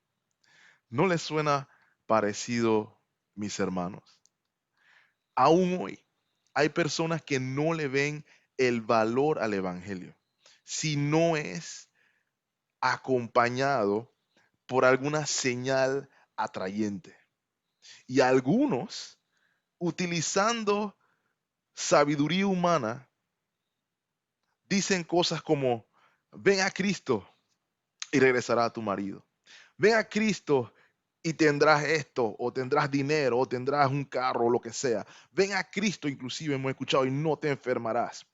¿No les suena parecido, mis hermanos? Aún hoy hay personas que no le ven el valor al Evangelio si no es acompañado por alguna señal atrayente. Y algunos, utilizando sabiduría humana, dicen cosas como, ven a Cristo y regresará a tu marido. Ven a Cristo y tendrás esto, o tendrás dinero, o tendrás un carro, o lo que sea. Ven a Cristo, inclusive hemos escuchado, y no te enfermarás.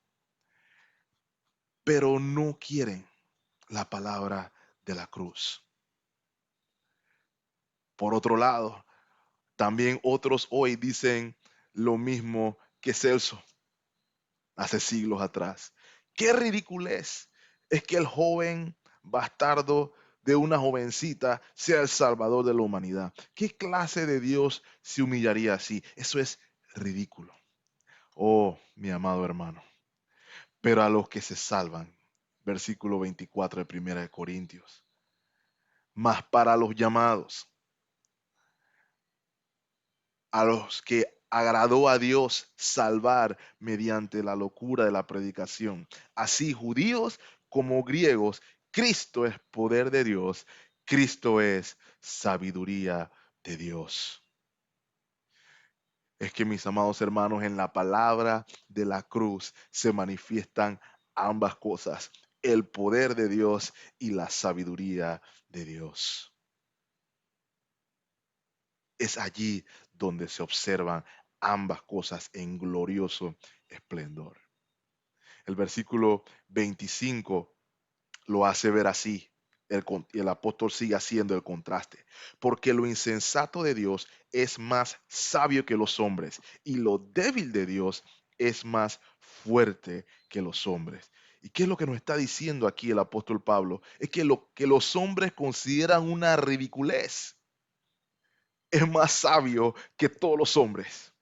Pero no quieren la palabra de la cruz. Por otro lado, también otros hoy dicen lo mismo que Celso hace siglos atrás. Qué ridiculez es que el joven bastardo de una jovencita sea el salvador de la humanidad. ¿Qué clase de Dios se humillaría así? Eso es ridículo. Oh, mi amado hermano. Pero a los que se salvan, versículo 24 de Primera de Corintios, mas para los llamados, a los que agradó a Dios salvar mediante la locura de la predicación. Así judíos como griegos, Cristo es poder de Dios, Cristo es sabiduría de Dios. Es que mis amados hermanos, en la palabra de la cruz se manifiestan ambas cosas, el poder de Dios y la sabiduría de Dios. Es allí donde se observan ambas cosas en glorioso esplendor. El versículo 25 lo hace ver así. El apóstol sigue haciendo el contraste. Porque lo insensato de Dios es más sabio que los hombres y lo débil de Dios es más fuerte que los hombres. ¿Y qué es lo que nos está diciendo aquí el apóstol Pablo? Es que lo que los hombres consideran una ridiculez es más sabio que todos los hombres.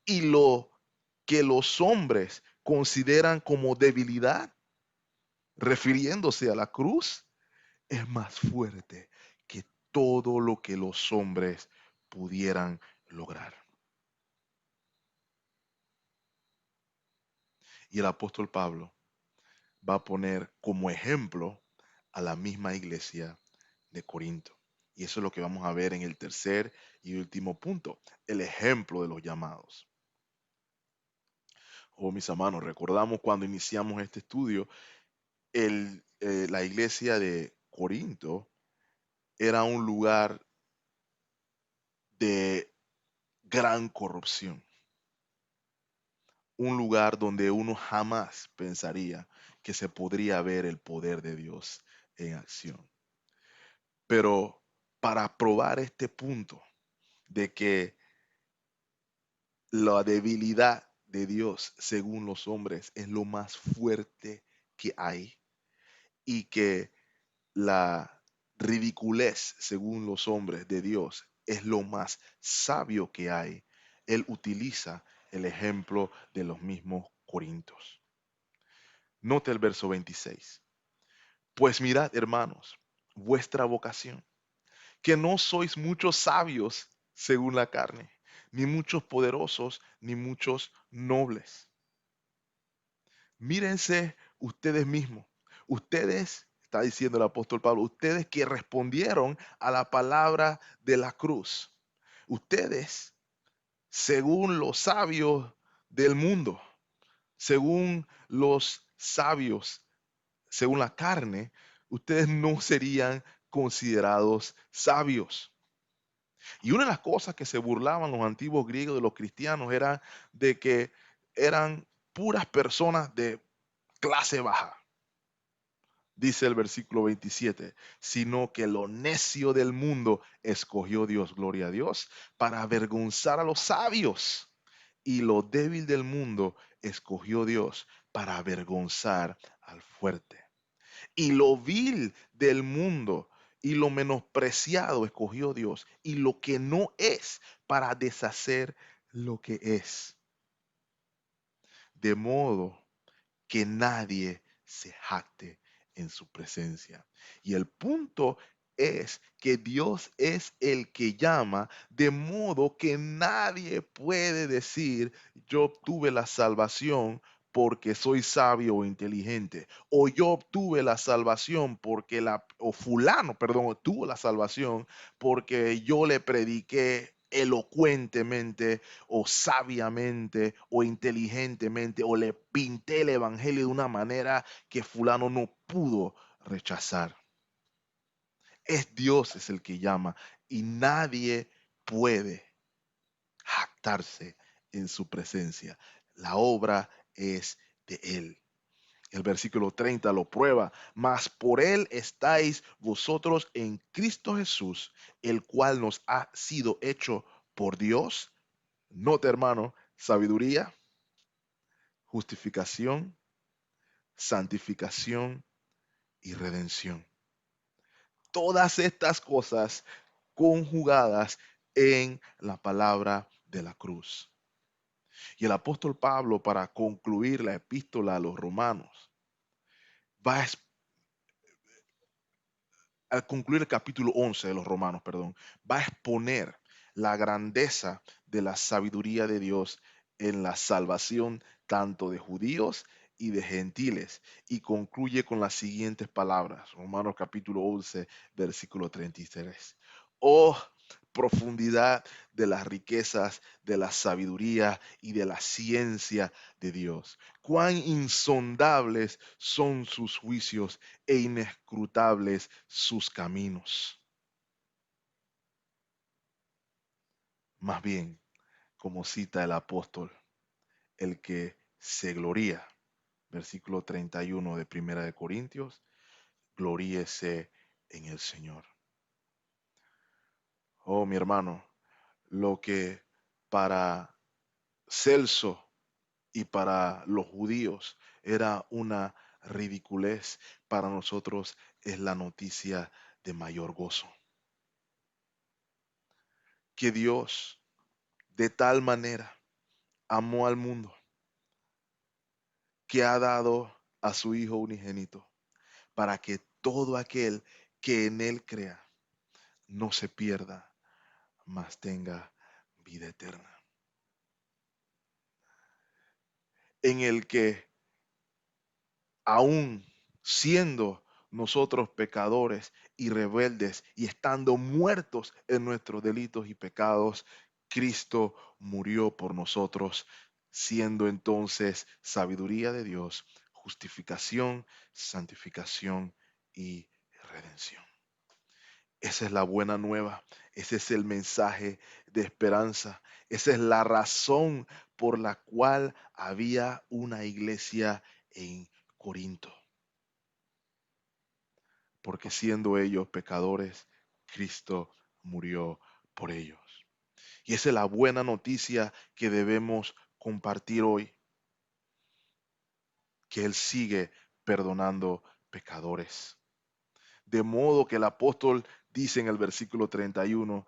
Y lo que los hombres consideran como debilidad, refiriéndose a la cruz, es más fuerte que todo lo que los hombres pudieran lograr. Y el apóstol Pablo va a poner como ejemplo a la misma iglesia de Corinto. Y eso es lo que vamos a ver en el tercer y último punto, el ejemplo de los llamados. Oh, mis hermanos, recordamos cuando iniciamos este estudio, la iglesia de Corinto era un lugar de gran corrupción, un lugar donde uno jamás pensaría que se podría ver el poder de Dios en acción. Pero para probar este punto de que la debilidad de Dios, según los hombres, es lo más fuerte que hay y que la ridiculez, según los hombres de Dios, es lo más sabio que hay, él utiliza el ejemplo de los mismos Corintios. Note el verso 26. Pues mirad, hermanos, vuestra vocación, que no sois muchos sabios según la carne, ni muchos poderosos, ni muchos nobles. Mírense ustedes mismos. Ustedes, está diciendo el apóstol Pablo, ustedes que respondieron a la palabra de la cruz. Ustedes, según los sabios del mundo, según los sabios, según la carne, ustedes no serían considerados sabios. Y una de las cosas que se burlaban los antiguos griegos de los cristianos era de que eran puras personas de clase baja. Dice el versículo 27, sino que lo necio del mundo escogió Dios, gloria a Dios, para avergonzar a los sabios. Y lo débil del mundo escogió Dios para avergonzar al fuerte. Y lo vil del mundo y lo menospreciado escogió Dios. Y lo que no es para deshacer lo que es. De modo que nadie se jacte en su presencia. Y el punto es que Dios es el que llama, de modo que nadie puede decir, yo obtuve la salvación porque soy sabio o inteligente, o yo obtuve la salvación porque o fulano, perdón, obtuvo la salvación porque yo le prediqué elocuentemente o sabiamente o inteligentemente o le pinté el evangelio de una manera que fulano no pudo rechazar. Es Dios es el que llama y nadie puede jactarse en su presencia. La obra es de Él. El versículo 30 lo prueba, mas por Él estáis vosotros en Cristo Jesús, el cual nos ha sido hecho por Dios. Nota, hermano, sabiduría, justificación, santificación y redención. Todas estas cosas conjugadas en la palabra de la cruz. Y el apóstol Pablo, para concluir la epístola a los romanos, va a, al concluir el capítulo 11 de los romanos, perdón, va a exponer la grandeza de la sabiduría de Dios en la salvación tanto de judíos y de gentiles. Y concluye con las siguientes palabras, Romanos capítulo 11, versículo 33. Oh, profundidad de las riquezas, de la sabiduría y de la ciencia de Dios. Cuán insondables son sus juicios e inescrutables sus caminos. Más bien, como cita el apóstol, el que se gloría, versículo 31 de Primera de Corintios, gloríese en el Señor. Oh, mi hermano, lo que para Celso y para los judíos era una ridiculez, para nosotros es la noticia de mayor gozo. Que Dios de tal manera amó al mundo que ha dado a su Hijo unigénito para que todo aquel que en Él crea no se pierda, mas tenga vida eterna. En el que aún siendo nosotros pecadores y rebeldes y estando muertos en nuestros delitos y pecados, Cristo murió por nosotros, siendo entonces sabiduría de Dios, justificación, santificación y redención. Esa es la buena nueva, ese es el mensaje de esperanza, esa es la razón por la cual había una iglesia en Corinto, porque siendo ellos pecadores, Cristo murió por ellos. Y esa es la buena noticia que debemos compartir hoy, que Él sigue perdonando pecadores. De modo que el apóstol dice en el versículo 31,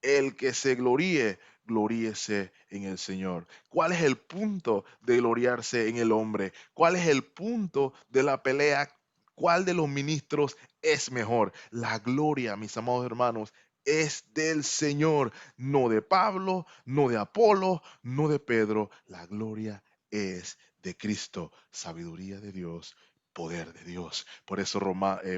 el que se gloríe, gloríese en el Señor. ¿Cuál es el punto de gloriarse en el hombre? ¿Cuál es el punto de la pelea? ¿Cuál de los ministros es mejor? La gloria, mis amados hermanos, es del Señor, no de Pablo, no de Apolo, no de Pedro. La gloria es de Cristo, sabiduría de Dios, poder de Dios. Por eso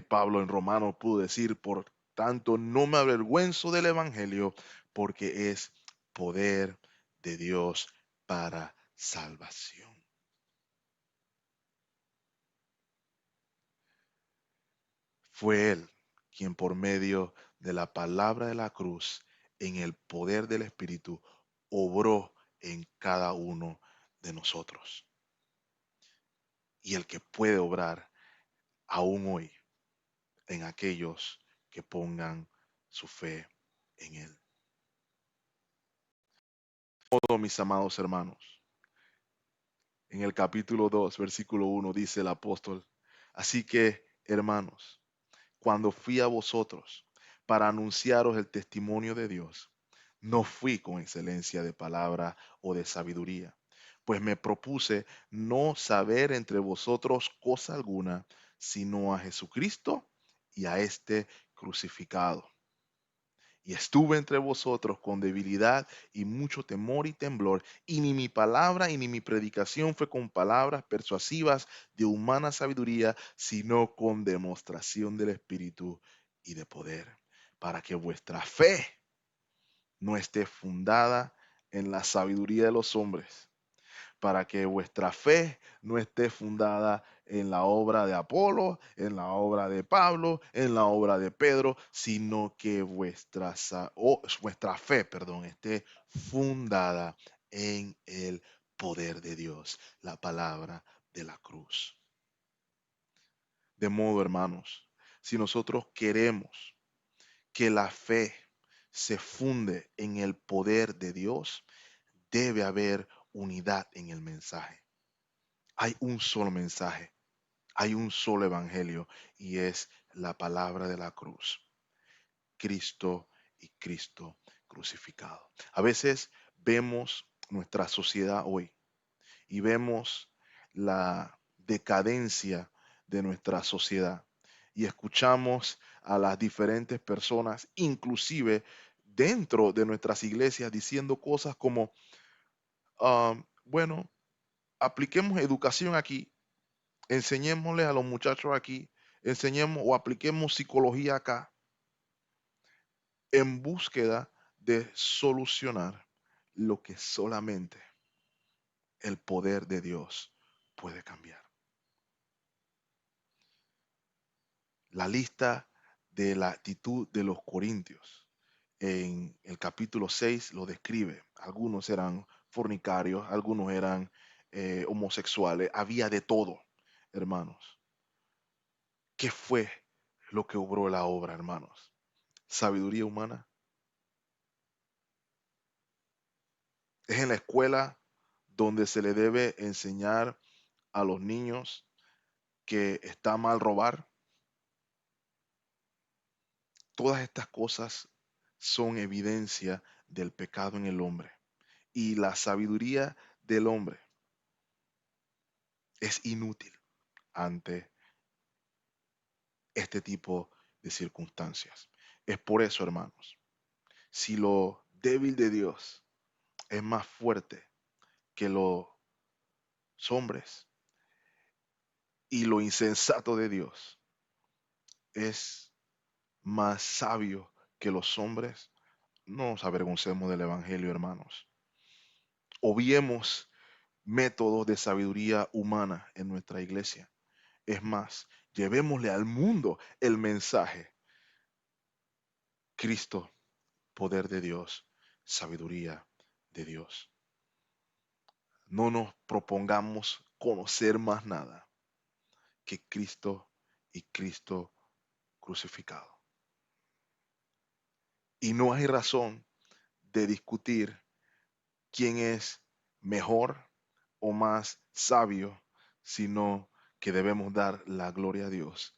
Pablo en Romano pudo decir, por tanto, no me avergüenzo del Evangelio, porque es poder de Dios para salvación. Fue Él quien por medio de la palabra de la cruz, en el poder del Espíritu, obró en cada uno de nosotros. Y el que puede obrar aún hoy en aquellos que pongan su fe en Él. Todos mis amados hermanos, en el capítulo 2, versículo 1, dice el apóstol, así que, hermanos, cuando fui a vosotros para anunciaros el testimonio de Dios, no fui con excelencia de palabra o de sabiduría, pues me propuse no saber entre vosotros cosa alguna, sino a Jesucristo y a este crucificado. Y estuve entre vosotros con debilidad y mucho temor y temblor, y ni mi palabra y ni mi predicación fue con palabras persuasivas de humana sabiduría, sino con demostración del Espíritu y de poder, para que vuestra fe no esté fundada en la sabiduría de los hombres, para que vuestra fe no esté fundada en la obra de Apolo, en la obra de Pablo, en la obra de Pedro, sino que vuestra fe, perdón, esté fundada en el poder de Dios, la palabra de la cruz. De modo, hermanos, si nosotros queremos que la fe se funde en el poder de Dios, debe haber unidad en el mensaje. Hay un solo mensaje, hay un solo evangelio y es la palabra de la cruz. Cristo y Cristo crucificado. A veces vemos nuestra sociedad hoy y vemos la decadencia de nuestra sociedad y escuchamos a las diferentes personas, inclusive dentro de nuestras iglesias, diciendo cosas como, bueno, apliquemos educación aquí, enseñémosle a los muchachos aquí, enseñemos o apliquemos psicología acá, en búsqueda de solucionar lo que solamente el poder de Dios puede cambiar. La lista de la actitud de los corintios en el capítulo 6 lo describe. Algunos eran fornicarios, algunos eran homosexuales, había de todo, hermanos. ¿Qué fue lo que obró la obra, hermanos? ¿Sabiduría humana? ¿Es en la escuela donde se le debe enseñar a los niños que está mal robar. Todas estas cosas son evidencia del pecado en el hombre. Y la sabiduría del hombre es inútil ante este tipo de circunstancias. Es por eso, hermanos, si lo débil de Dios es más fuerte que los hombres y lo insensato de Dios es más sabio que los hombres, no nos avergoncemos del Evangelio, hermanos. Obviemos métodos de sabiduría humana en nuestra iglesia. Es más, llevémosle al mundo el mensaje. Cristo, poder de Dios, sabiduría de Dios. No nos propongamos conocer más nada que Cristo y Cristo crucificado. Y no hay razón de discutir quién es mejor o más sabio, sino que debemos dar la gloria a Dios,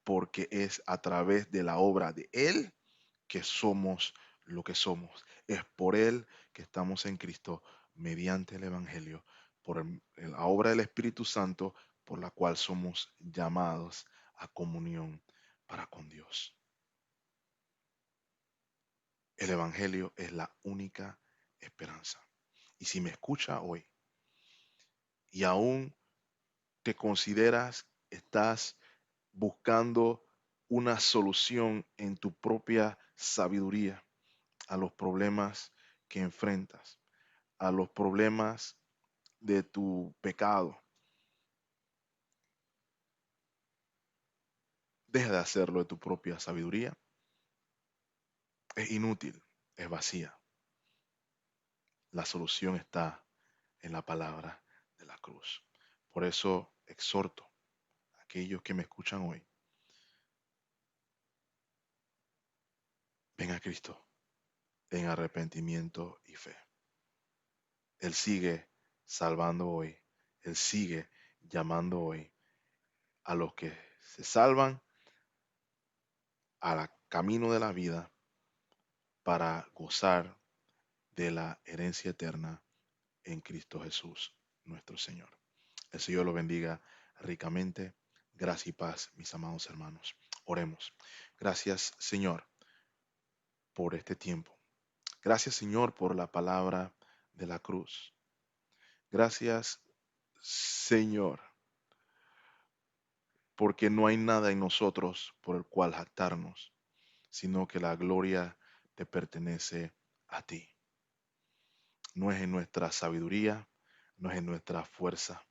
porque es a través de la obra de Él que somos lo que somos. Es por Él que estamos en Cristo mediante el Evangelio, por la obra del Espíritu Santo, por la cual somos llamados a comunión para con Dios. El Evangelio es la única esperanza. Y si me escucha hoy y aún te consideras, estás buscando una solución en tu propia sabiduría a los problemas que enfrentas, a los problemas de tu pecado, deja de hacerlo de tu propia sabiduría. Es inútil, es vacía. La solución está en la palabra de la cruz. Por eso exhorto a aquellos que me escuchan hoy, ven a Cristo en arrepentimiento y fe. Él sigue salvando hoy. Él sigue llamando hoy a los que se salvan al camino de la vida para gozar de la herencia eterna en Cristo Jesús, nuestro Señor. El Señor lo bendiga ricamente. Gracia y paz, mis amados hermanos. Oremos. Gracias, Señor, por este tiempo. Gracias, Señor, por la palabra de la cruz. Gracias, Señor, porque no hay nada en nosotros por el cual jactarnos, sino que la gloria te pertenece a ti. No es en nuestra sabiduría, no es en nuestra fuerza,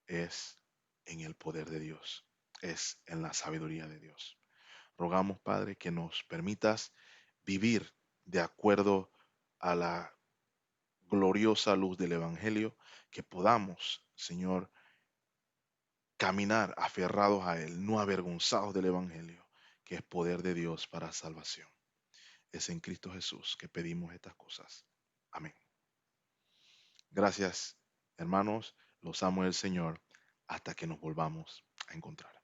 es en el poder de Dios, es en la sabiduría de Dios. Rogamos, Padre, que nos permitas vivir de acuerdo a la gloriosa luz del Evangelio, que podamos, Señor, caminar aferrados a Él, no avergonzados del Evangelio, que es poder de Dios para salvación. Es en Cristo Jesús que pedimos estas cosas. Amén. Gracias, hermanos. Los amo en el Señor hasta que nos volvamos a encontrar.